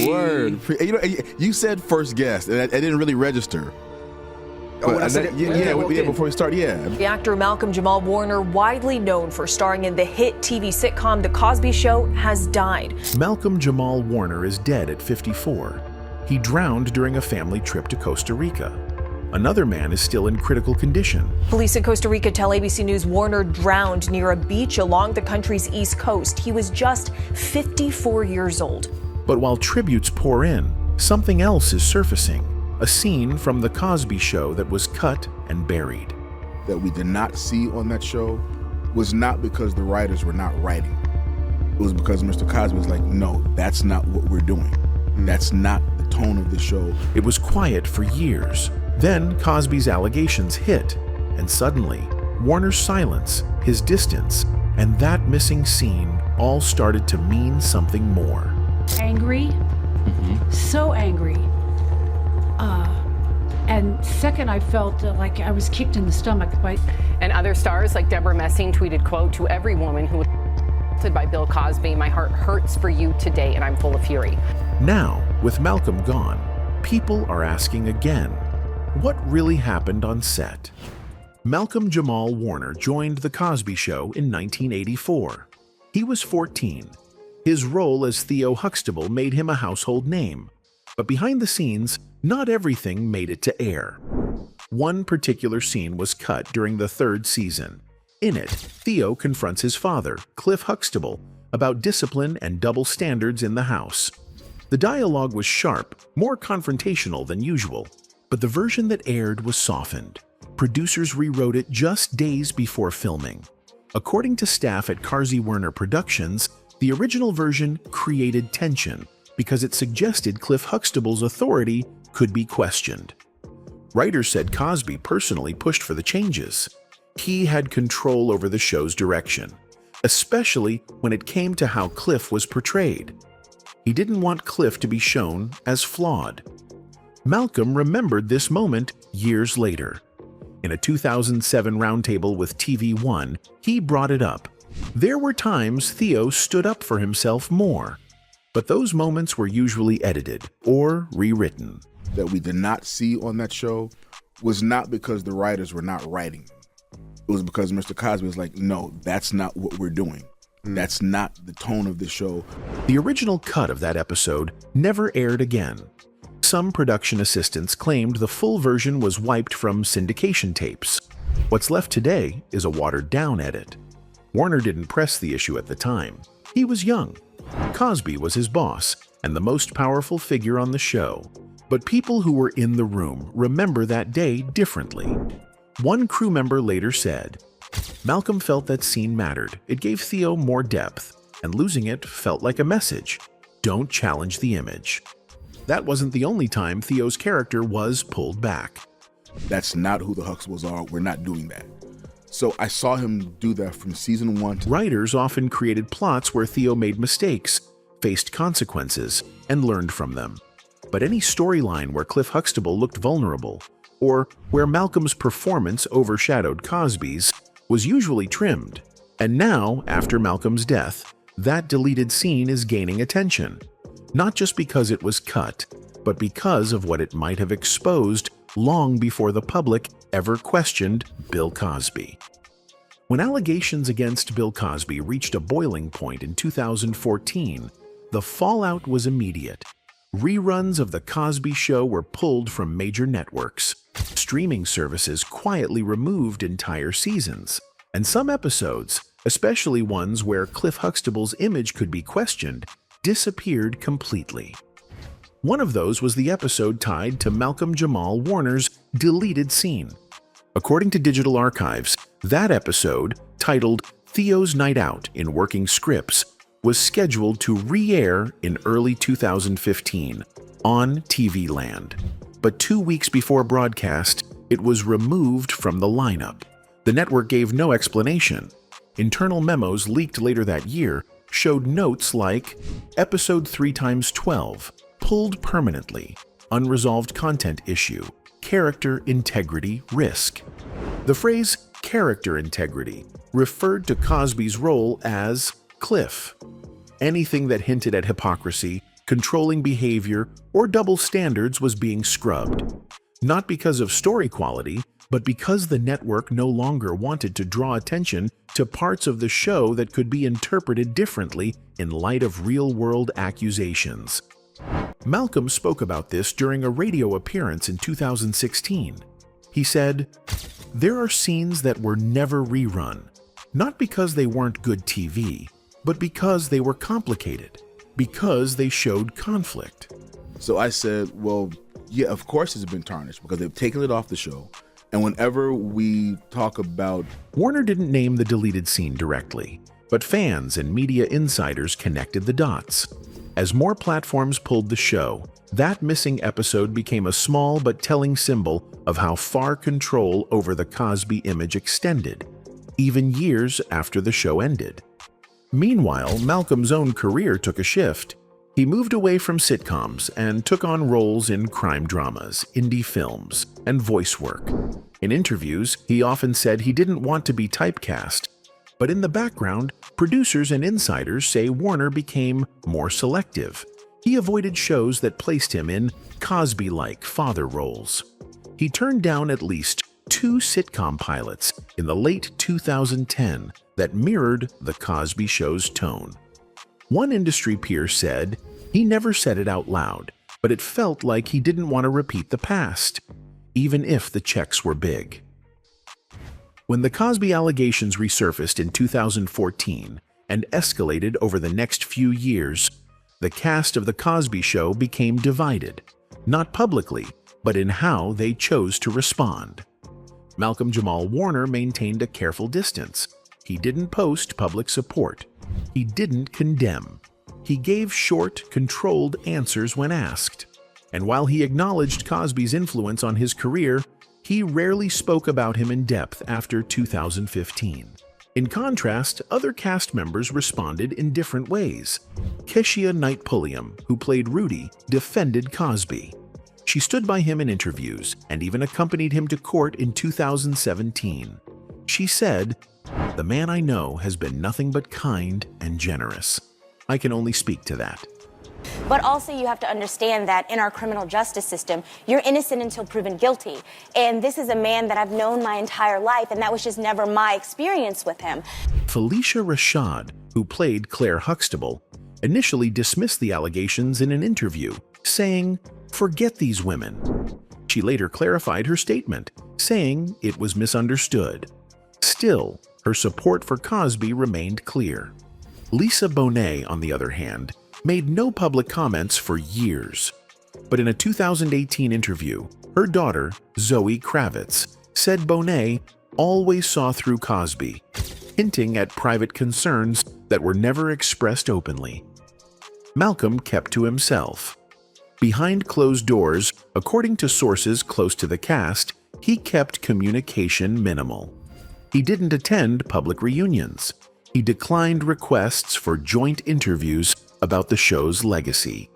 Word. You know, you said first guest, and I didn't really register. Oh, when I said before we start, The actor Malcolm-Jamal Warner, widely known for starring in the hit TV sitcom The Cosby Show, has died. Malcolm-Jamal Warner is dead at 54. He drowned during a family trip to Costa Rica. Another man is still in critical condition. Police in Costa Rica tell ABC News Warner drowned near a beach along the country's east coast. He was just 54 years old. But while tributes pour in, something else is surfacing. A scene from The Cosby Show that was cut and buried. That we did not see on that show was not because the writers were not writing. It was because Mr. Cosby was like, no, that's not what we're doing. That's not the tone of the show. It was quiet for years. Then Cosby's allegations hit, and suddenly, Warner's silence, his distance, and that missing scene all started to mean something more. Angry, so angry. And second, I felt like I was kicked in the stomach by... And other stars like Deborah Messing tweeted, quote, "To every woman who was assaulted by Bill Cosby, my heart hurts for you today and I'm full of fury." Now, with Malcolm gone, people are asking again, what really happened on set? Malcolm-Jamal Warner joined The Cosby Show in 1984. He was 14. His role as Theo Huxtable made him a household name. But behind the scenes, not everything made it to air. One particular scene was cut during the third season. In it, Theo confronts his father, Cliff Huxtable, about discipline and double standards in the house. The dialogue was sharp, more confrontational than usual, but the version that aired was softened. Producers rewrote it just days before filming. According to staff at Cosby Warner Productions, the original version created tension because it suggested Cliff Huxtable's authority could be questioned. Writers said Cosby personally pushed for the changes. He had control over the show's direction, especially when it came to how Cliff was portrayed. He didn't want Cliff to be shown as flawed. Malcolm remembered this moment years later. In a 2007 roundtable with TV One, he brought it up. There were times Theo stood up for himself more, but those moments were usually edited or rewritten. That we did not see on that show was not because the writers were not writing. It was because Mr. Cosby was like, no, that's not what we're doing. That's not the tone of the show. The original cut of that episode never aired again. Some production assistants claimed the full version was wiped from syndication tapes. What's left today is a watered-down edit. Warner didn't press the issue at the time. He was young. Cosby was his boss and the most powerful figure on the show. But people who were in the room remember that day differently. One crew member later said, "Malcolm felt that scene mattered. It gave Theo more depth, and losing it felt like a message. Don't challenge the image." That wasn't the only time Theo's character was pulled back. That's not who the Huxtables are. We're not doing that. So I saw him do that from season 1 to... Writers often created plots where Theo made mistakes, faced consequences, and learned from them. But any storyline where Cliff Huxtable looked vulnerable, or where Malcolm's performance overshadowed Cosby's, was usually trimmed. And now, after Malcolm's death, that deleted scene is gaining attention. Not just because it was cut, but because of what it might have exposed long before the public ever questioned Bill Cosby. When allegations against Bill Cosby reached a boiling point in 2014, the fallout was immediate. Reruns of The Cosby Show were pulled from major networks. Streaming services quietly removed entire seasons. And some episodes, especially ones where Cliff Huxtable's image could be questioned, disappeared completely. One of those was the episode tied to Malcolm-Jamal Warner's deleted scene. According to digital archives, that episode, titled Theo's Night Out in Working Scripts, was scheduled to re-air in early 2015 on TV Land. But 2 weeks before broadcast, it was removed from the lineup. The network gave no explanation. Internal memos leaked later that year showed notes like Episode 3x12, pulled permanently, unresolved content issue, character integrity risk. The phrase character integrity referred to Cosby's role as Cliff. Anything that hinted at hypocrisy controlling behavior, or double standards was being scrubbed. Not because of story quality, but because the network no longer wanted to draw attention to parts of the show that could be interpreted differently in light of real-world accusations. Malcolm spoke about this during a radio appearance in 2016. He said, "There are scenes that were never rerun, not because they weren't good TV, but because they were complicated, because they showed conflict." So I said, well, yeah, of course it's been tarnished because they've taken it off the show. And whenever we talk about... Warner didn't name the deleted scene directly, but fans and media insiders connected the dots. As more platforms pulled the show, that missing episode became a small but telling symbol of how far control over the Cosby image extended, even years after the show ended. Meanwhile, Malcolm's own career took a shift. He moved away from sitcoms and took on roles in crime dramas, indie films, and voice work. In interviews, he often said he didn't want to be typecast. But in the background, producers and insiders say Warner became more selective. He avoided shows that placed him in Cosby-like father roles. He turned down at least 2 sitcom pilots in the late 2010 that mirrored The Cosby Show's tone. One industry peer said, he never said it out loud, but it felt like he didn't want to repeat the past, even if the checks were big. When the Cosby allegations resurfaced in 2014 and escalated over the next few years, the cast of The Cosby Show became divided, not publicly, but in how they chose to respond. Malcolm-Jamal Warner maintained a careful distance. He didn't post public support. He didn't condemn. He gave short, controlled answers when asked. And while he acknowledged Cosby's influence on his career, he rarely spoke about him in depth after 2015. In contrast, other cast members responded in different ways. Keshia Knight Pulliam, who played Rudy, defended Cosby. She stood by him in interviews and even accompanied him to court in 2017. She said, "The man I know has been nothing but kind and generous. I can only speak to that." But also you have to understand that in our criminal justice system, you're innocent until proven guilty. And this is a man that I've known my entire life, and that was just never my experience with him. Felicia Rashad, who played Claire Huxtable, initially dismissed the allegations in an interview, saying, "Forget these women." She later clarified her statement, saying it was misunderstood. Still, her support for Cosby remained clear. Lisa Bonet, on the other hand, made no public comments for years. But in a 2018 interview, her daughter, Zoe Kravitz, said Bonet always saw through Cosby, hinting at private concerns that were never expressed openly. Malcolm kept to himself. Behind closed doors, according to sources close to the cast, he kept communication minimal. He didn't attend public reunions. He declined requests for joint interviews about the show's legacy.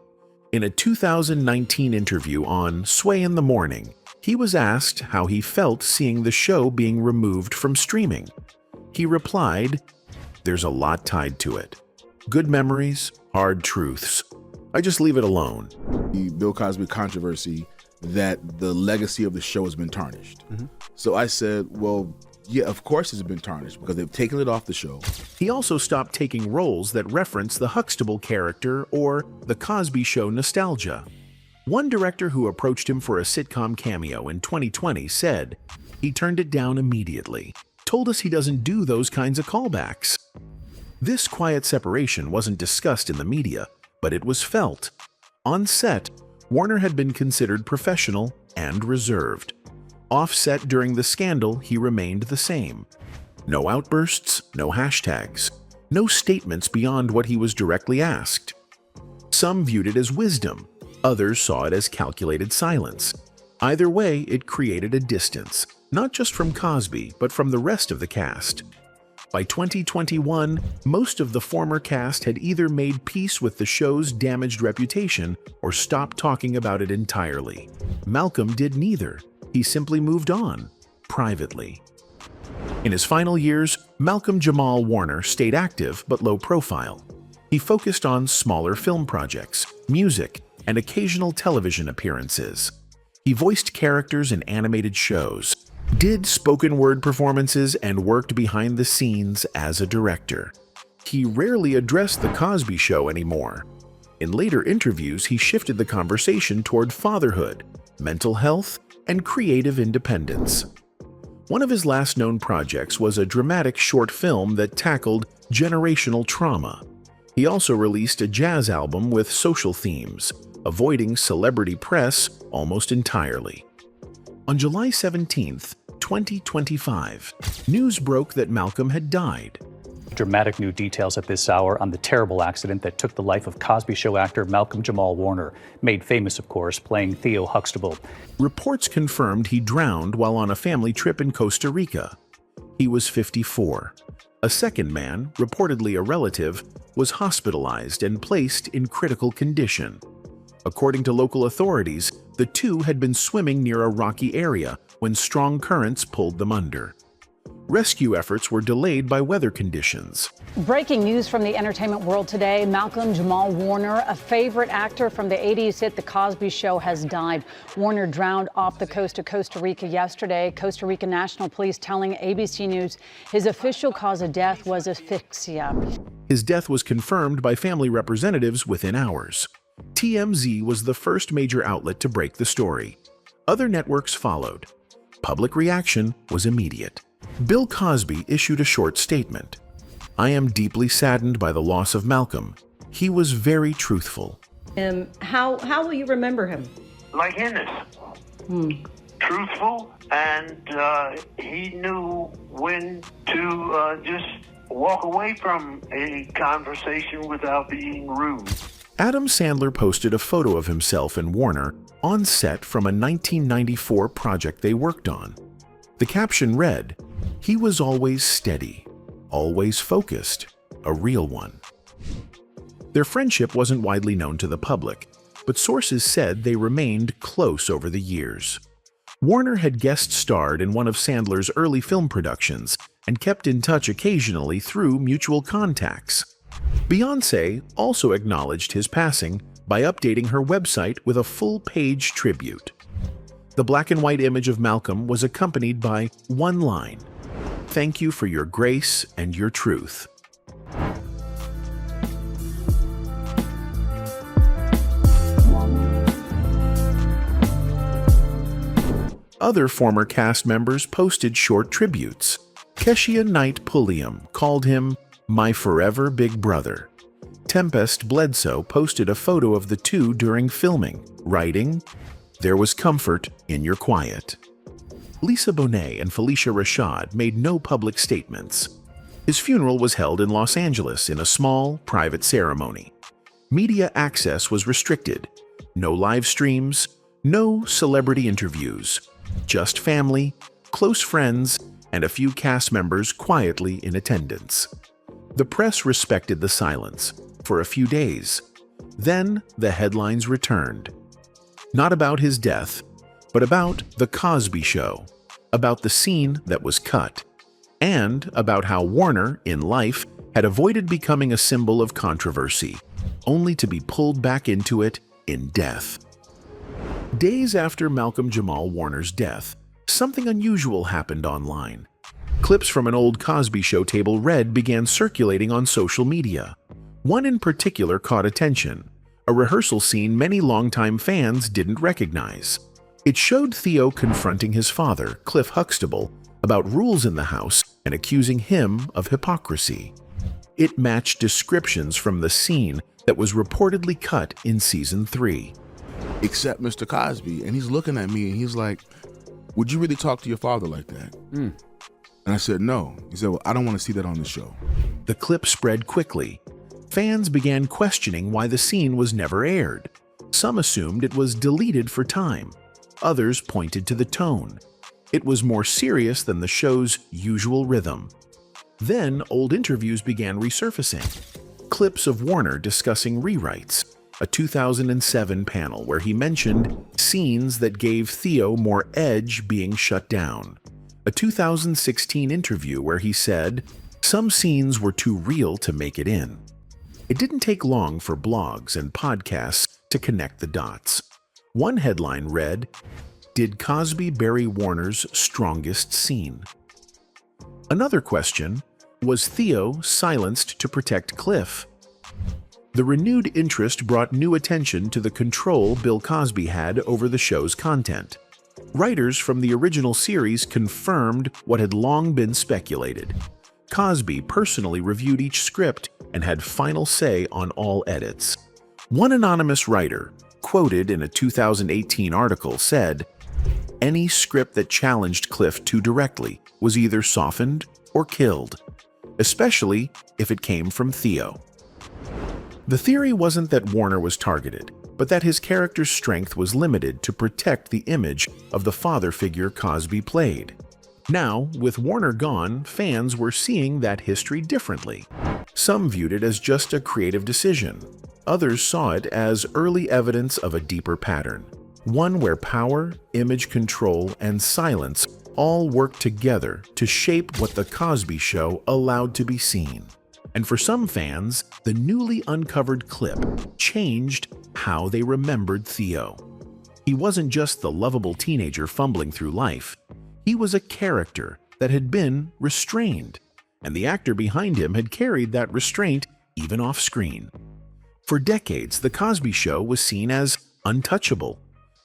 In a 2019 interview on Sway in the Morning, he was asked how he felt seeing the show being removed from streaming. He replied, "There's a lot tied to it. Good memories, hard truths. I just leave it alone." The Bill Cosby controversy, that the legacy of the show has been tarnished. So I said, well, yeah, of course it's been tarnished because they've taken it off the show. He also stopped taking roles that reference the Huxtable character or the Cosby Show nostalgia. One director who approached him for a sitcom cameo in 2020 said he turned it down immediately, told us he doesn't do those kinds of callbacks. This quiet separation wasn't discussed in the media, but it was felt. On set, Warner had been considered professional and reserved. Off-set during the scandal, he remained the same. No outbursts, no hashtags, no statements beyond what he was directly asked. Some viewed it as wisdom, others saw it as calculated silence. Either way, it created a distance, not just from Cosby, but from the rest of the cast. By 2021, most of the former cast had either made peace with the show's damaged reputation or stopped talking about it entirely. Malcolm did neither. He simply moved on, privately. In his final years, Malcolm-Jamal Warner stayed active but low profile. He focused on smaller film projects, music, and occasional television appearances. He voiced characters in animated shows, did spoken word performances, and worked behind the scenes as a director. He rarely addressed The Cosby Show anymore. In later interviews, he shifted the conversation toward fatherhood, mental health, and creative independence. One of his last known projects was a dramatic short film that tackled generational trauma. He also released a jazz album with social themes, avoiding celebrity press almost entirely. On July 17, 2025, news broke that Malcolm had died. Dramatic new details at this hour on the terrible accident that took the life of Cosby Show actor Malcolm-Jamal Warner, made famous, of course, playing Theo Huxtable. Reports confirmed he drowned while on a family trip in Costa Rica. He was 54. A second man, reportedly a relative, was hospitalized and placed in critical condition. According to local authorities, the two had been swimming near a rocky area when strong currents pulled them under. Rescue efforts were delayed by weather conditions. Breaking news from the entertainment world today. Malcolm-Jamal Warner, a favorite actor from the 80s hit The Cosby Show, has died. Warner drowned off the coast of Costa Rica yesterday. Costa Rica National Police telling ABC News his official cause of death was asphyxia. His death was confirmed by family representatives within hours. TMZ was the first major outlet to break the story. Other networks followed. Public reaction was immediate. Bill Cosby issued a short statement. "I am deeply saddened by the loss of Malcolm. He was very truthful." How will you remember him? Like innocent, truthful, and he knew when to just walk away from a conversation without being rude. Adam Sandler posted a photo of himself and Warner on set from a 1994 project they worked on. The caption read, "He was always steady, always focused, a real one." Their friendship wasn't widely known to the public, but sources said they remained close over the years. Warner had guest starred in one of Sandler's early film productions and kept in touch occasionally through mutual contacts. Beyoncé also acknowledged his passing by updating her website with a full-page tribute. The black and white image of Malcolm was accompanied by one line, "Thank you for your grace and your truth." Other former cast members posted short tributes. Keshia Knight Pulliam called him "my forever big brother." Tempest Bledsoe posted a photo of the two during filming, writing, "There was comfort in your quiet." Lisa Bonet and Felicia Rashad made no public statements. His funeral was held in Los Angeles in a small, private ceremony. Media access was restricted. No live streams, no celebrity interviews. Just family, close friends, and a few cast members quietly in attendance. The press respected the silence for a few days. Then the headlines returned. Not about his death, but about The Cosby Show, about the scene that was cut, and about how Warner, in life, had avoided becoming a symbol of controversy, only to be pulled back into it in death. Days after Malcolm-Jamal Warner's death, something unusual happened online. Clips from an old Cosby Show table read began circulating on social media. One in particular caught attention, a rehearsal scene many longtime fans didn't recognize. It showed Theo confronting his father, Cliff Huxtable, about rules in the house and accusing him of hypocrisy. It matched descriptions from the scene that was reportedly cut in season 3. Except Mr. Cosby, and he's looking at me and he's like, "Would you really talk to your father like that?" And I said, "No." He said, "Well, I don't want to see that on the show." The clip spread quickly. Fans began questioning why the scene was never aired. Some assumed it was deleted for time. Others pointed to the tone. It was more serious than the show's usual rhythm. Then old interviews began resurfacing. Clips of Warner discussing rewrites, a 2007 panel where he mentioned scenes that gave Theo more edge being shut down. A 2016 interview where he said, "Some scenes were too real to make it in." It didn't take long for blogs and podcasts to connect the dots. One headline read, "Did Cosby bury Warner's strongest scene?" Another question, was Theo silenced to protect Cliff? The renewed interest brought new attention to the control Bill Cosby had over the show's content. Writers from the original series confirmed what had long been speculated. Cosby personally reviewed each script and had final say on all edits. One anonymous writer, quoted in a 2018 article, said, "Any script that challenged Cliff too directly was either softened or killed, especially if it came from Theo." The theory wasn't that Warner was targeted, but that his character's strength was limited to protect the image of the father figure Cosby played. Now, with Warner gone, fans were seeing that history differently. Some viewed it as just a creative decision. Others saw it as early evidence of a deeper pattern, one where power, image control, and silence all worked together to shape what The Cosby Show allowed to be seen. And for some fans, the newly uncovered clip changed how they remembered Theo. He wasn't just the lovable teenager fumbling through life. He was a character that had been restrained, and the actor behind him had carried that restraint even off-screen. For decades, The Cosby Show was seen as untouchable.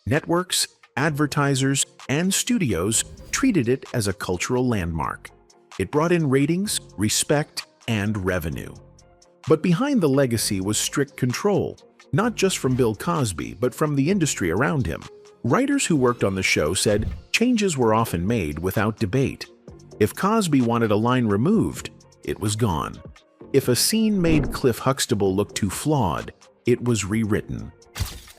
Networks, advertisers, and studios treated it as a cultural landmark. It brought in ratings, respect, and revenue. But behind the legacy was strict control, not just from Bill Cosby, but from the industry around him. Writers who worked on the show said changes were often made without debate. If Cosby wanted a line removed, it was gone. If a scene made Cliff Huxtable look too flawed, it was rewritten.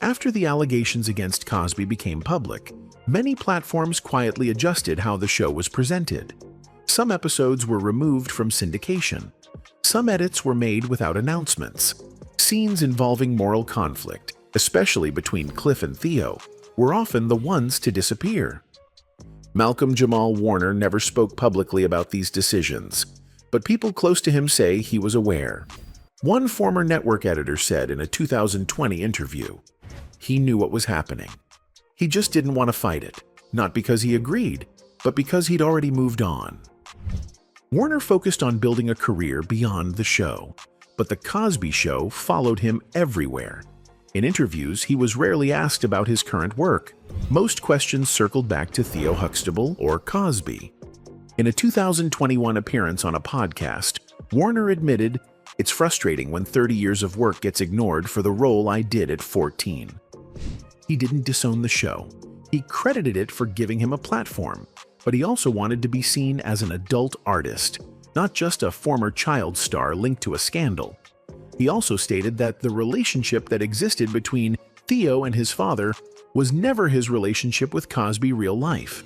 After the allegations against Cosby became public, many platforms quietly adjusted how the show was presented. Some episodes were removed from syndication. Some edits were made without announcements. Scenes involving moral conflict, especially between Cliff and Theo, were often the ones to disappear. Malcolm-Jamal Warner never spoke publicly about these decisions, but people close to him say he was aware. One former network editor said in a 2020 interview, he knew what was happening. He just didn't want to fight it, not because he agreed, but because he'd already moved on. Warner focused on building a career beyond the show, but The Cosby Show followed him everywhere. In interviews, he was rarely asked about his current work. Most questions circled back to Theo Huxtable or Cosby. In a 2021 appearance on a podcast, Warner admitted, "It's frustrating when 30 years of work gets ignored for the role I did at 14. He didn't disown the show. He credited it for giving him a platform, but he also wanted to be seen as an adult artist, not just a former child star linked to a scandal. He also stated that the relationship that existed between Theo and his father was never his relationship with Cosby real life.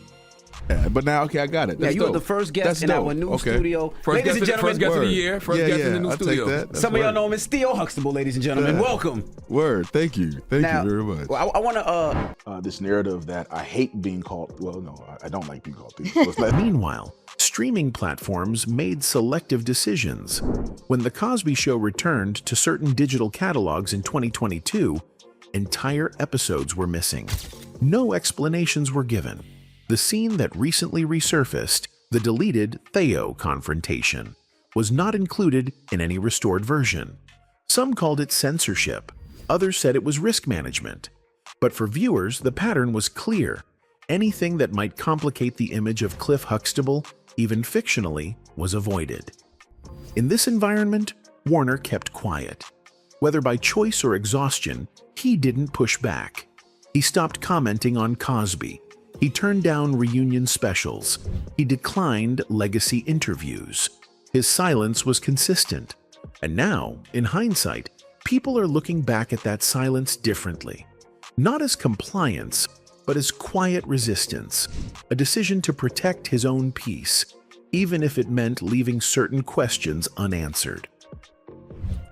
Yeah, but now, okay, I got it. Yeah, you are the first guest in our new studio. Ladies and gentlemen, first guest of the year. First guest in the new studio. Some of y'all know him as Theo Huxtable, ladies and gentlemen. Welcome. Word. Thank you. Thank you very much. Well, I want to... this narrative that I hate being called... Well, no, I don't like being called Theo. Meanwhile, streaming platforms made selective decisions. When The Cosby Show returned to certain digital catalogs in 2022, entire episodes were missing. No explanations were given. The scene that recently resurfaced, the deleted Theo confrontation, was not included in any restored version. Some called it censorship. Others said it was risk management. But for viewers, the pattern was clear. Anything that might complicate the image of Cliff Huxtable, even fictionally, was avoided. In this environment, Warner kept quiet. Whether by choice or exhaustion, he didn't push back. He stopped commenting on Cosby. He turned down reunion specials. He declined legacy interviews. His silence was consistent. And now, in hindsight, people are looking back at that silence differently. Not as compliance, but as quiet resistance, a decision to protect his own peace, even if it meant leaving certain questions unanswered.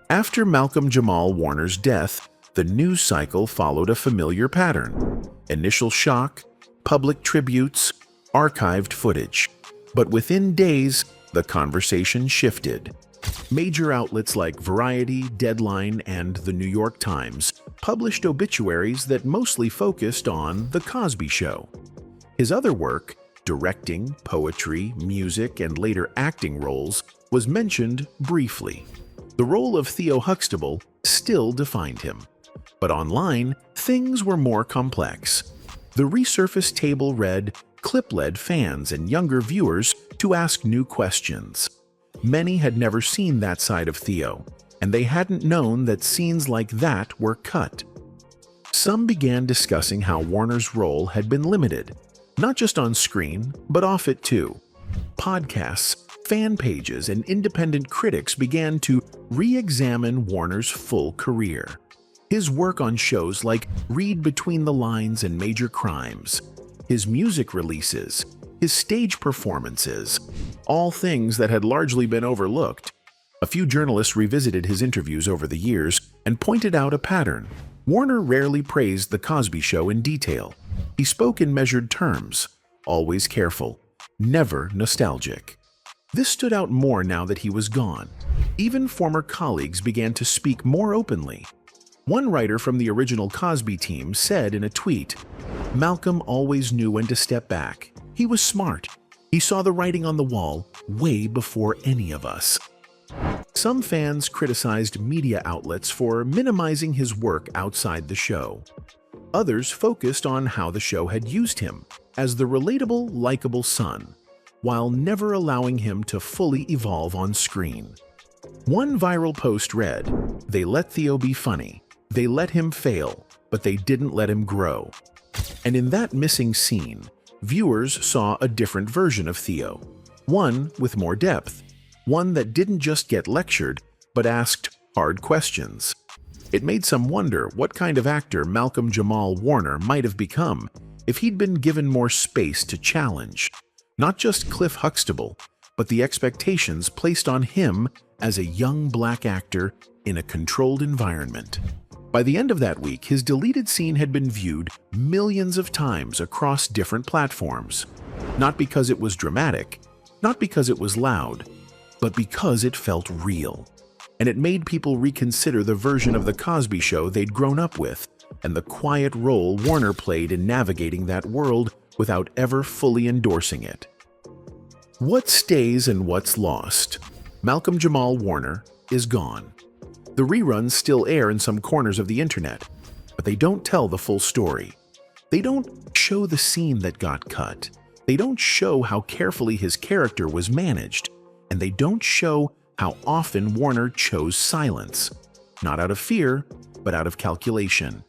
After Malcolm-Jamal Warner's death, the news cycle followed a familiar pattern. Initial shock, public tributes, archived footage. But within days, the conversation shifted. Major outlets like Variety, Deadline, and The New York Times published obituaries that mostly focused on The Cosby Show. His other work, directing, poetry, music, and later acting roles, was mentioned briefly. The role of Theo Huxtable still defined him. But online, things were more complex. The resurfaced table read, clip led fans and younger viewers to ask new questions. Many had never seen that side of Theo, and they hadn't known that scenes like that were cut. Some began discussing how Warner's role had been limited, not just on screen, but off it too. Podcasts, fan pages, and independent critics began to re-examine Warner's full career. His work on shows like Read Between the Lines and Major Crimes, his music releases, his stage performances, all things that had largely been overlooked. A few journalists revisited his interviews over the years and pointed out a pattern. Warner rarely praised The Cosby Show in detail. He spoke in measured terms, always careful, never nostalgic. This stood out more now that he was gone. Even former colleagues began to speak more openly. One writer from the original Cosby team said in a tweet, "Malcolm always knew when to step back. He was smart. He saw the writing on the wall way before any of us." Some fans criticized media outlets for minimizing his work outside the show. Others focused on how the show had used him as the relatable, likable son, while never allowing him to fully evolve on screen. One viral post read, "They let Theo be funny. They let him fail, but they didn't let him grow." And in that missing scene, viewers saw a different version of Theo, one with more depth, one that didn't just get lectured, but asked hard questions. It made some wonder what kind of actor Malcolm-Jamal Warner might have become if he'd been given more space to challenge, not just Cliff Huxtable, but the expectations placed on him as a young black actor in a controlled environment. By the end of that week, his deleted scene had been viewed millions of times across different platforms. Not because it was dramatic, not because it was loud, but because it felt real. And it made people reconsider the version of The Cosby Show they'd grown up with, and the quiet role Warner played in navigating that world without ever fully endorsing it. What stays and what's lost? Malcolm-Jamal Warner is gone. The reruns still air in some corners of the internet, but they don't tell the full story. They don't show the scene that got cut. They don't show how carefully his character was managed, and they don't show how often Warner chose silence, not out of fear, but out of calculation.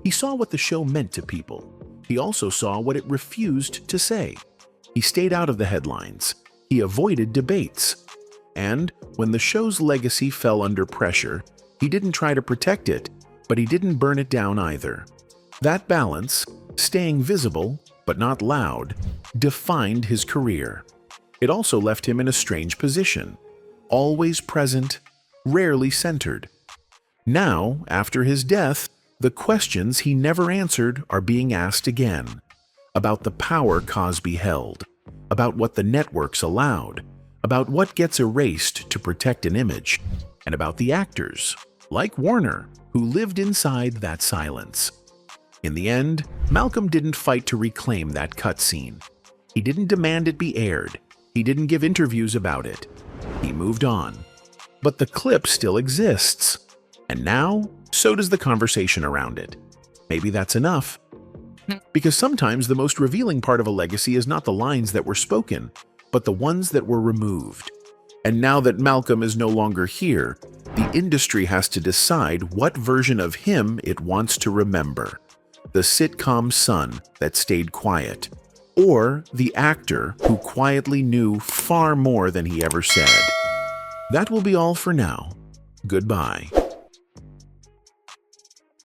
He saw what the show meant to people. He also saw what it refused to say. He stayed out of the headlines. He avoided debates. And when the show's legacy fell under pressure, he didn't try to protect it, but he didn't burn it down either. That balance, staying visible but not loud, defined his career. It also left him in a strange position, always present, rarely centered. Now, after his death, the questions he never answered are being asked again, about the power Cosby held, about what the networks allowed, about what gets erased to protect an image, and about the actors, like Warner, who lived inside that silence. In the end, Malcolm didn't fight to reclaim that cutscene. He didn't demand it be aired. He didn't give interviews about it. He moved on. But the clip still exists. And now, so does the conversation around it. Maybe that's enough. Because sometimes the most revealing part of a legacy is not the lines that were spoken, but the ones that were removed. And now that Malcolm is no longer here, the industry has to decide what version of him it wants to remember. The sitcom son that stayed quiet, or the actor who quietly knew far more than he ever said. That will be all for now. Goodbye.